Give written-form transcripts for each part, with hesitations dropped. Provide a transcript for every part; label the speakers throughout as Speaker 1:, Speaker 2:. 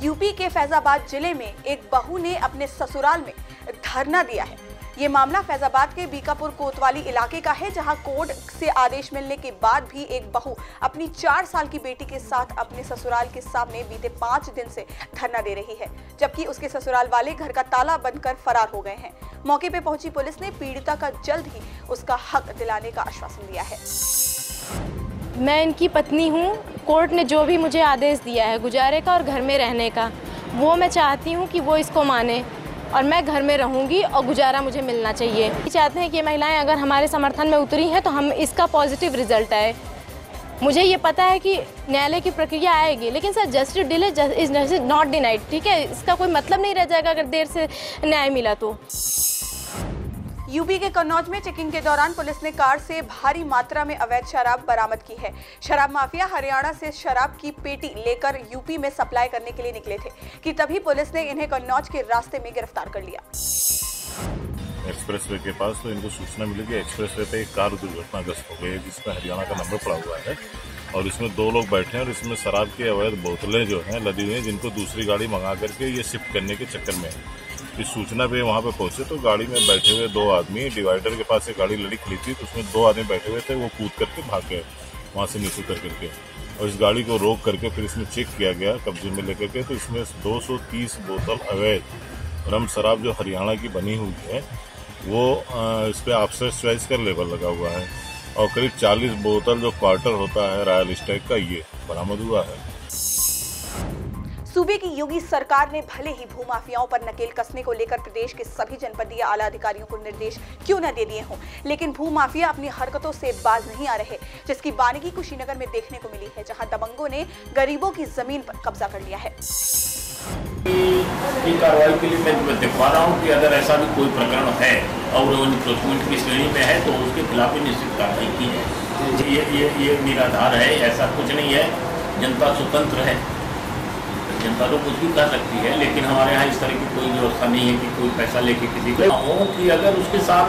Speaker 1: UP के फैजाबाद जिले में एक बहू ने अपने ससुराल में धरना दिया है। ये मामला फैजाबाद के बीकापुर कोतवाली इलाके का है, जहां कोर्ट से आदेश मिलने के बाद भी एक बहू अपनी 4 साल की बेटी के साथ अपने ससुराल के सामने बीते 5 दिन से धरना दे रही है, जबकि उसके ससुराल वाले घर का ताला बंद कर फरार हो गए हैं। मौके पर पहुंची पुलिस ने पीड़िता का जल्द ही उसका हक दिलाने का आश्वासन दिया है।
Speaker 2: मैं इनकी पत्नी हूँ। कोर्ट ने जो भी मुझे आदेश दिया है गुजारे का और घर में रहने का, वो मैं चाहती हूँ कि वो इसको माने और मैं घर में रहूँगी और गुजारा मुझे मिलना चाहिए। चाहते हैं कि ये महिलाएं अगर हमारे समर्थन में उतरी हैं तो हम इसका पॉजिटिव रिजल्ट आए। मुझे ये पता है कि न्यायालय की प्रक्रिया आएगी, लेकिन sir justice delay is not denied. ठीक है, इसका कोई मतलब नहीं रह जाएगा अगर देर से न्याय मिला तो।
Speaker 1: यूपी के कन्नौज में चेकिंग के दौरान पुलिस ने कार से भारी मात्रा में अवैध शराब बरामद की है। शराब माफिया हरियाणा से शराब की पेटी लेकर यूपी में सप्लाई करने के लिए निकले थे कि तभी पुलिस ने इन्हें कन्नौज के रास्ते में गिरफ्तार कर लिया।
Speaker 3: एक्सप्रेसवे के पास तो इनको सूचना मिली कि एक्सप्रेसवे पे एक कार दुर्घटनाग्रस्त हो गई है, जिसमें हरियाणा का नंबर पड़ा हुआ है और इसमें 2 लोग बैठे हैं और इसमें शराब की अवैध बोतलें जो हैं लदी हुई हैं, जिनको दूसरी गाड़ी मंगा करके ये शिफ्ट करने के चक्कर में है। इस सूचना पे वहाँ पे पहुंचे तो गाड़ी में बैठे हुए 2 आदमी, डिवाइडर के पास एक गाड़ी लड़ी खड़ी थी तो उसमें 2 आदमी बैठे हुए थे, वो कूद करके भाग गए वहाँ से नीचे उतर करके, और इस गाड़ी को रोक करके फिर इसमें चेक किया गया कब्जे में लेकर के, तो इसमें 230 बोतल अवैध रम शराब जो हरियाणा की बनी हुई है वो इस पर ऑफसेट चॉइस का लेबल लगा हुआ है, और करीब 40 बोतल जो क्वार्टर होता है रॉयल स्टैग का ये बरामद हुआ है।
Speaker 1: सूबे की योगी सरकार ने भले ही भूमाफियाओं पर नकेल कसने को लेकर प्रदेश के सभी जनपदीय आला अधिकारियों को निर्देश क्यों न दे दिए हों, लेकिन भूमाफिया अपनी हरकतों से बाज नहीं आ रहे, जिसकी बानगी कुशीनगर में देखने को मिली है, जहां दबंगों ने गरीबों की जमीन पर कब्जा कर लिया है।
Speaker 4: कार्रवाई के लिए मैं दिखा रहा हूँ कि अगर ऐसा भी कोई प्रकरण है और वो इन्क्रोचमेंट की श्रेणी में है तो उसके खिलाफ भी निश्चित कार्रवाई की है। ये निराधार है, ऐसा कुछ नहीं है। जनता स्वतंत्र है, जनता तो कुछ भी कर सकती है, लेकिन हमारे यहाँ इस तरह की कोई व्यवस्था नहीं है कि कोई पैसा लेके किसी को हो कि अगर उसके साथ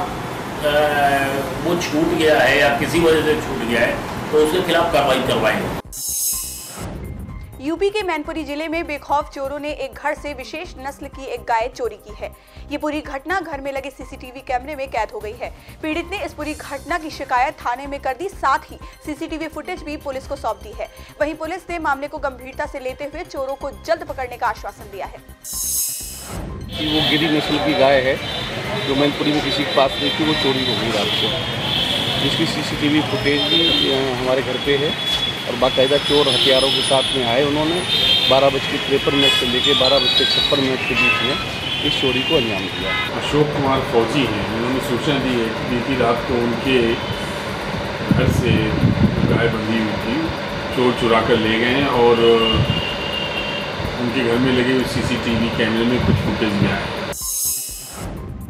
Speaker 4: वो छूट गया है या किसी वजह से छूट गया है तो उसके खिलाफ कार्रवाई करवाएंगे।
Speaker 1: यूपी के मैनपुरी जिले में बेखौफ चोरों ने एक घर से विशेष नस्ल की एक गाय चोरी की है। ये पूरी घटना घर में लगे सीसीटीवी कैमरे में कैद हो गई है। पीड़ित ने इस पूरी घटना की शिकायत थाने में कर दी, साथ ही सीसीटीवी फुटेज भी पुलिस को सौंप दी है। वहीं पुलिस ने मामले को गंभीरता से लेते हुए चोरों को जल्द पकड़ने का आश्वासन दिया है।
Speaker 5: वो गिरी नस्ल की गाय है जो मैनपुरी में किसी के पास देखी, वो चोरी हो गई रात को, जिसकी सीसीटीवी फुटेज भी हमारे घर पे है और बाकायदा चोर हथियारों के साथ में आए। उन्होंने 12:53 से लेकर 12:56 के बीच में इस चोरी को अंजाम दिया।
Speaker 6: अशोक कुमार फौजी हैं, उन्होंने सूचना दी है कि बीती रात को उनके घर से गाय बंधी हुई थी, चोर चुरा कर ले गए हैं और उनके घर में लगे हुए सीसीटीवी कैमरे में कुछ फुटेज भी आया।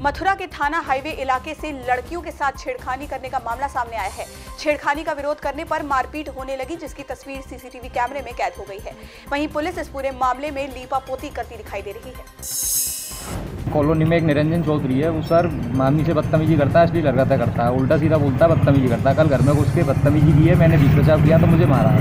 Speaker 1: मथुरा के थाना हाईवे इलाके से लड़कियों के साथ छेड़खानी करने का मामला सामने आया है। छेड़खानी का विरोध करने पर मारपीट होने लगी, जिसकी तस्वीर सीसीटीवी कैमरे में कैद हो गई है। वहीं पुलिस इस पूरे मामले में लीपापोती करती दिखाई दे रही है।
Speaker 7: कॉलोनी में एक निरंजन चौधरी है, वो सर मामी से बदतमीजी करता है, इसलिए हरकतें करता है, उल्टा सीधा बोलता है, बदतमीजी करता है। कल घर में घुस के बदतमीजी की है, मैंने बीच बचाव किया तो मुझे मारा।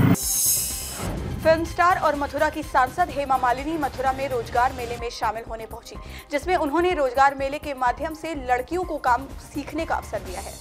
Speaker 1: फिल्म स्टार और मथुरा की सांसद हेमा मालिनी मथुरा में रोजगार मेले में शामिल होने पहुंची, जिसमें उन्होंने रोजगार मेले के माध्यम से लड़कियों को काम सीखने का अवसर दिया है।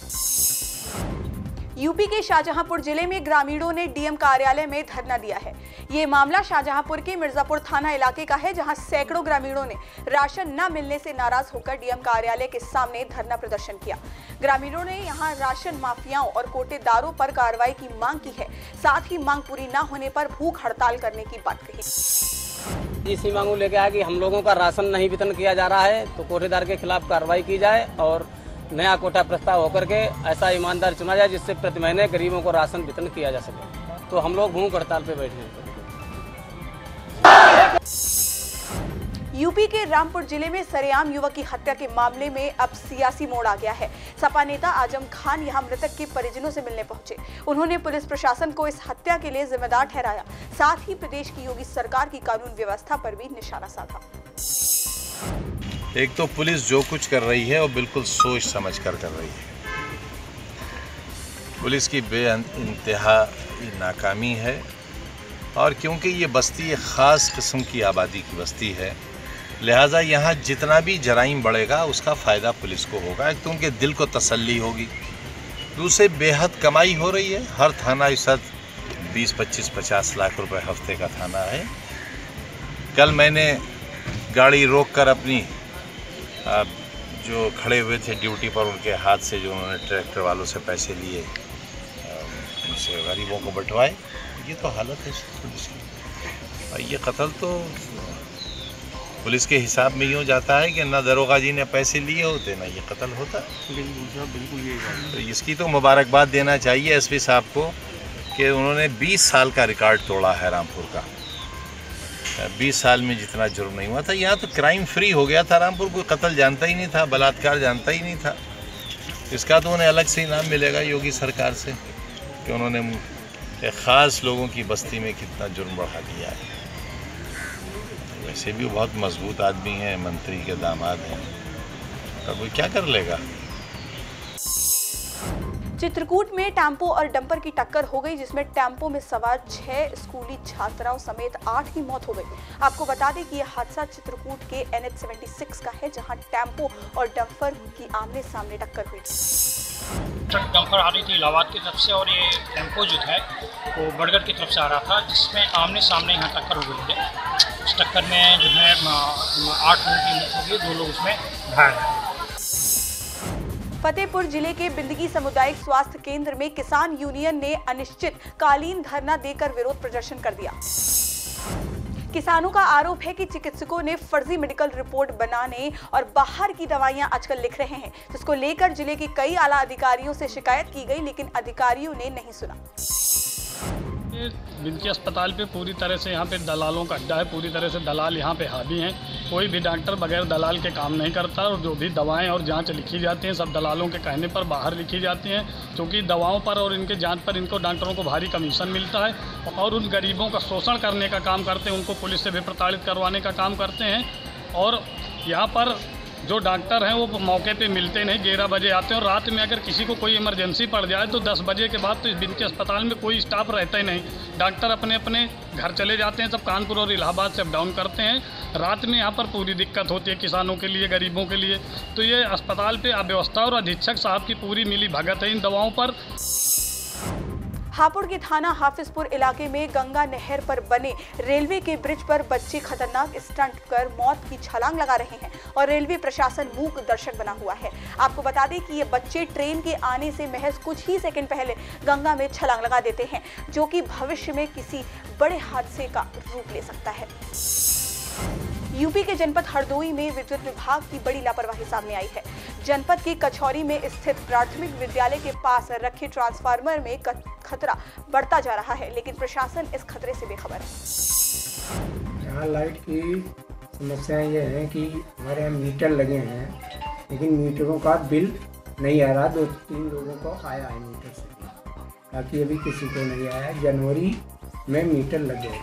Speaker 1: यूपी के शाहजहांपुर जिले में ग्रामीणों ने डीएम कार्यालय में धरना दिया है। ये मामला शाहजहांपुर के मिर्जापुर थाना इलाके का है, जहां सैकड़ों ग्रामीणों ने राशन न मिलने से नाराज होकर डीएम कार्यालय के सामने धरना प्रदर्शन किया। ग्रामीणों ने यहां राशन माफियाओं और कोटेदारों पर कार्रवाई की मांग की है, साथ ही मांग पूरी न होने पर भूख हड़ताल करने की बात कही।
Speaker 8: इसी मांग को लेकर कि हम लोगों का राशन नहीं वितरण किया जा रहा है तो कोटेदार के खिलाफ कार्रवाई की जाए और नया कोटा प्रस्ताव होकर के ऐसा ईमानदार चुना जाए जिससे प्रति महीने गरीबों को राशन वितरण किया जा सके। तो हम लोग भूख हड़ताल पे बैठे हैं।
Speaker 1: यूपी के रामपुर जिले में सरेआम युवक की हत्या के मामले में अब सियासी मोड़ आ गया है। सपा नेता आजम खान यहां मृतक के परिजनों से मिलने पहुंचे। उन्होंने पुलिस प्रशासन को इस हत्या के लिए जिम्मेदार ठहराया, साथ ही प्रदेश की योगी सरकार की कानून व्यवस्था पर भी निशाना साधा।
Speaker 9: एक तो पुलिस जो कुछ कर रही है वो बिल्कुल सोच समझ कर रही है। पुलिस की बेइंतहा नाकामी है और क्योंकि ये बस्ती एक ख़ास किस्म की आबादी की बस्ती है, लिहाजा यहाँ जितना भी जराइम बढ़ेगा उसका फ़ायदा पुलिस को होगा। एक तो उनके दिल को तसल्ली होगी, दूसरे बेहद कमाई हो रही है। हर थाना इस वक्त 20, 25, 50 लाख रुपए हफ्ते का थाना है। कल मैंने गाड़ी रोककर अपनी जो खड़े हुए थे ड्यूटी पर उनके हाथ से जो उन्होंने ट्रैक्टर वालों से पैसे लिए, उनसे गरीबों को बंटवाए। ये तो हालत है पुलिस की। और ये कत्ल तो पुलिस के हिसाब में यूँ जाता है कि ना दरोगा जी ने पैसे लिए होते ना ये कत्ल होता।
Speaker 5: बिल्कुल ये
Speaker 9: तो इसकी तो मुबारकबाद देना चाहिए एसपी साहब को कि उन्होंने 20 साल का रिकॉर्ड तोड़ा है रामपुर का। 20 साल में जितना जुर्म नहीं हुआ था, यहाँ तो क्राइम फ्री हो गया था रामपुर। कोई कत्ल जानता ही नहीं था, बलात्कार जानता ही नहीं था। इसका तो उन्हें अलग से इनाम मिलेगा योगी सरकार से कि उन्होंने ख़ास लोगों की बस्ती में कितना जुर्म बढ़ा दिया है। वैसे भी वो बहुत मजबूत आदमी हैं, मंत्री के दामाद हैं, तब वो क्या कर लेगा।
Speaker 1: चित्रकूट में टेम्पो और डंपर की टक्कर हो गई, जिसमें टेम्पो में सवार 6 स्कूली छात्राओं समेत 8 की मौत हो गई। आपको बता दें कि यह हादसा चित्रकूट के NH 76 का है, जहां टेम्पो और डंपर की आमने सामने टक्कर हुई।
Speaker 10: ट्रक डंपर आ रही थी इलाहाबाद की तरफ से और ये टेम्पो जो है वो बड़गढ़ की तरफ से आ रहा था, जिसमें आमने सामने यहाँ टक्कर हो गई है। इस टक्कर में जो है 8 लोगों की मौत हो गई, 2 लोग उसमें घायल हैं।
Speaker 1: फतेहपुर जिले के बिंदगी सामुदायिक स्वास्थ्य केंद्र में किसान यूनियन ने अनिश्चितकालीन धरना देकर विरोध प्रदर्शन कर दिया। किसानों का आरोप है कि चिकित्सकों ने फर्जी मेडिकल रिपोर्ट बनाने और बाहर की दवाइयां आजकल लिख रहे हैं, जिसको लेकर जिले के कई आला अधिकारियों से शिकायत की गई, लेकिन अधिकारियों ने नहीं सुना।
Speaker 10: बिंदगी अस्पताल पे पूरी तरह से यहाँ पे दलालों का अड्डा है। पूरी तरह से दलाल यहाँ पे हावी हैं। कोई भी डॉक्टर बगैर दलाल के काम नहीं करता और जो भी दवाएं और जांच लिखी जाती हैं सब दलालों के कहने पर बाहर लिखी जाती हैं, क्योंकि दवाओं पर और इनके जांच पर इनको डॉक्टरों को भारी कमीशन मिलता है और उन गरीबों का शोषण करने का काम करते हैं, उनको पुलिस से भी प्रताड़ित करवाने का काम करते हैं। और यहाँ पर जो डॉक्टर हैं वो मौके पे मिलते नहीं, 11 बजे आते हैं और रात में अगर किसी को कोई इमरजेंसी पड़ जाए तो 10 बजे के बाद तो इस बिंदगी अस्पताल में कोई स्टाफ रहता ही नहीं। डॉक्टर अपने अपने घर चले जाते हैं, सब कानपुर और इलाहाबाद से अप डाउन करते हैं। रात में यहाँ पर पूरी दिक्कत होती है किसानों के लिए, गरीबों के लिए। तो ये अस्पताल पे अव्यवस्था और अधीक्षक साहब की पूरी मिली भगत है इन दवाओं पर।
Speaker 1: हापुड़ के थाना हाफिजपुर इलाके में गंगा नहर पर बने रेलवे के ब्रिज पर बच्चे खतरनाक स्टंट कर मौत की छलांग लगा रहे हैं और रेलवे प्रशासन मूक दर्शक बना हुआ है। आपको बता दें कि ये बच्चे ट्रेन के आने से महज कुछ ही सेकंड पहले गंगा में छलांग लगा देते हैं, जो कि भविष्य में किसी बड़े हादसे का रूप ले सकता है। यूपी के जनपद हरदोई में विद्युत विभाग की बड़ी लापरवाही सामने आई है। जनपद के कचौरी में स्थित प्राथमिक विद्यालय के पास रखे ट्रांसफार्मर में खतरा बढ़ता जा रहा है, लेकिन प्रशासन इस खतरे से बेखबर है।
Speaker 11: यहाँ लाइट की समस्याएं ये हैं कि हमारे यहाँ मीटर लगे हैं, लेकिन मीटरों का बिल नहीं आ रहा। 2-3 लोगों को आया है मीटर से, बाकी अभी किसी को नहीं आया। जनवरी में मीटर लगे,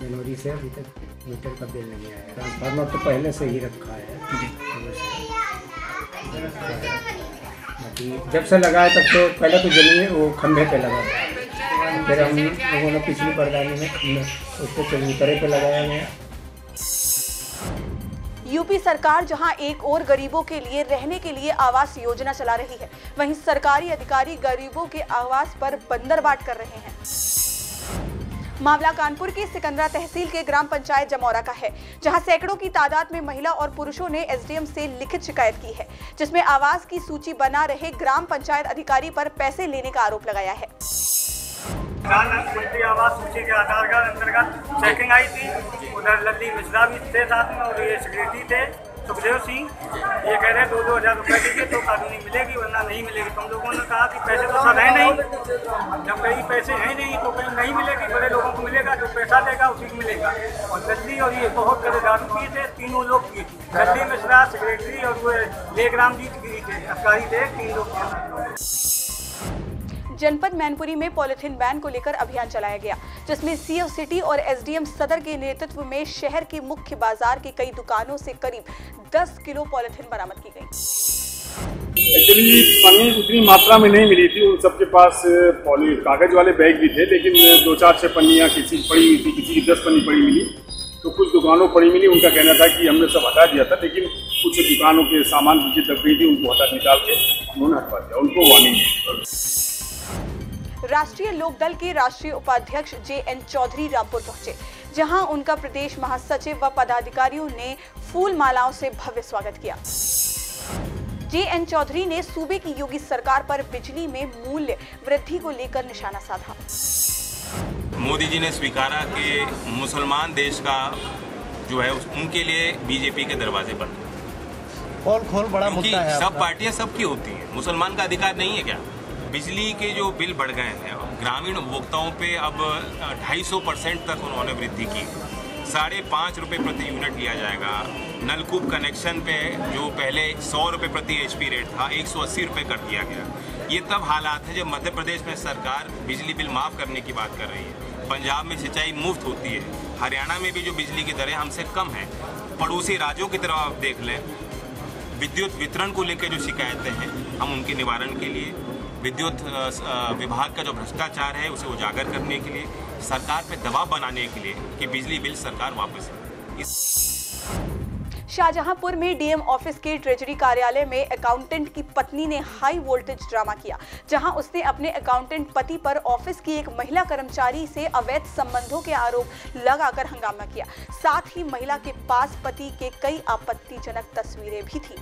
Speaker 11: जनवरी से अभी तक मीटर का बिल नहीं आया। ट्रांसफार्मर तो पहले से ही रखा है, बाकी जब से लगा है तब तो पहले तो जमीन वो खंभे पे लगा था, फिर हम लोगों ने पिछली प्रधानी में उसको चबूतरे पे लगाया गया।
Speaker 1: यूपी सरकार जहां एक और गरीबों के लिए रहने के लिए आवास योजना चला रही है, वहीं सरकारी अधिकारी गरीबों के आवास पर बंदरबाट कर रहे हैं। मामला कानपुर की सिकंदरा तहसील के ग्राम पंचायत जमौरा का है, जहां सैकड़ों की तादाद में महिला और पुरुषों ने एसडीएम से लिखित शिकायत की है, जिसमें आवास की सूची बना रहे ग्राम पंचायत अधिकारी पर पैसे लेने का आरोप लगाया है।
Speaker 12: प्रधानमंत्री आवास सूची के आधार कार्ड अंतर्गत चेकिंग आई थी। उधर लल्ली मिश्रा भी थे साथ में और ये सेक्रेटरी थे सुखदेव सिंह। ये कह रहे 2-2 हज़ार रुपये दीजिए तो कानूनी मिलेगी, वरना नहीं मिलेगी। तो हम लोगों ने कहा कि पैसे तो सब है नहीं, जब कहीं पैसे हैं नहीं तो कहीं नहीं मिलेगी। बड़े लोगों को मिलेगा, जो पैसा देगा उसी को मिलेगा। और लल्ली और ये बहुत बड़े दारू पिए थे, 3 लोग पिए थे। लल्ली मिश्रा, सेक्रेटरी और वो लेग्राम जी थे, अधिकारी थे, 3 लोग।
Speaker 1: जनपद मैनपुरी में पॉलिथीन बैन को लेकर अभियान चलाया गया, जिसमें सीओ सिटी और एसडीएम सदर के नेतृत्व में शहर के मुख्य बाजार की कई दुकानों से करीब 10 किलो पॉलिथीन बरामद की गई।
Speaker 6: एक्चुअली पन्नी उतनी मात्रा में नहीं मिली थी, उन सबके पास कागज वाले बैग भी थे, लेकिन 2-4-6 पन्नियाँ किसी की पड़ी हुई थी, किसी की 10 पन्नी पड़ी मिली, तो कुछ दुकानों पड़ी मिली। उनका कहना था कि हमने सब हटा दिया था, लेकिन कुछ दुकानों के सामान की दब गई थी, उनको हटा निकाल के उन्होंने हटवा दिया, उनको वार्निंग।
Speaker 1: राष्ट्रीय लोकदल के राष्ट्रीय उपाध्यक्ष JN चौधरी रामपुर पहुंचे, जहां उनका प्रदेश महासचिव व पदाधिकारियों ने फूल मालाओं से भव्य स्वागत किया। JN चौधरी ने सूबे की योगी सरकार पर बिजली में मूल्य वृद्धि को लेकर निशाना साधा।
Speaker 13: मोदी जी ने स्वीकारा कि मुसलमान देश का जो है उनके लिए बीजेपी के दरवाजे बंद। खोल बड़ा मुद्दा है। सब पार्टियां सबकी होती हैं, मुसलमान का अधिकार नहीं है क्या? बिजली के जो बिल बढ़ गए हैं, ग्रामीण उपभोक्ताओं पे अब 250% तक उन्होंने वृद्धि की। 5.5 रुपये प्रति यूनिट लिया जाएगा। नलकूप कनेक्शन पे जो पहले 100 रुपये प्रति HP रेट था, 180 रुपये कर दिया गया। ये तब हालात है जब मध्य प्रदेश में सरकार बिजली बिल माफ़ करने की बात कर रही है। पंजाब में सिंचाई मुफ्त होती है, हरियाणा में भी जो बिजली की दरें हमसे कम हैं। पड़ोसी राज्यों की तरफ आप देख लें, विद्युत वितरण को लेकर जो शिकायतें हैं, हम उनके निवारण के लिए, विद्युत विभाग का जो भ्रष्टाचार है उसे उजागर करने के लिए, सरकार पे दबाव बनाने के लिए कि बिजली बिल सरकार वापस ले।
Speaker 1: शाहजहांपुर में DM ऑफिस के ट्रेजरी कार्यालय में अकाउंटेंट की पत्नी ने हाई वोल्टेज ड्रामा किया, जहां उसने अपने अकाउंटेंट पति पर ऑफिस की एक महिला कर्मचारी से अवैध संबंधों के आरोप लगाकर हंगामा किया। साथ ही महिला के पास पति के कई आपत्तिजनक तस्वीरें भी थीं।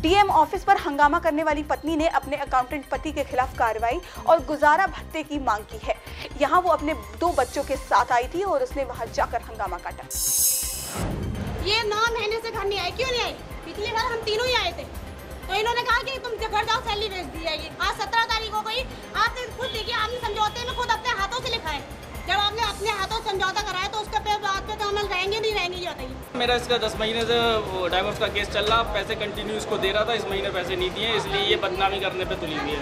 Speaker 1: DM ऑफिस पर हंगामा करने वाली पत्नी ने अपने अकाउंटेंट पति के खिलाफ कार्रवाई और गुजारा भत्ते की मांग की है। यहां वो अपने 2 बच्चों के साथ आई थी और उसने वहां जाकर हंगामा काटा।
Speaker 14: ये 9 महीने से घर नहीं आए, क्यों नहीं आए? पिछली बार हम तीनों ही आए थे, तो इन्होंने कहा कि तुम घर जाओ, सैलरी भेज दी जाएगी। आज 17 तारीख हो गई, आपने खुद देखिए, आपने समझौते में खुद अपने हाथों से लिखा है। जब आपने अपने हाथों से समझौता कराया तो उसके बात पे तो अमल रहेंगे नहीं रहेंगे, ये बताइए।
Speaker 15: मेरा इसका 10 महीने से डाइवोर्स का केस चल रहा, पैसे कंटिन्यू इसको दे रहा था, इस महीने पैसे नहीं दिए, इसलिए ये बदनामी करने पे तुली हुई है।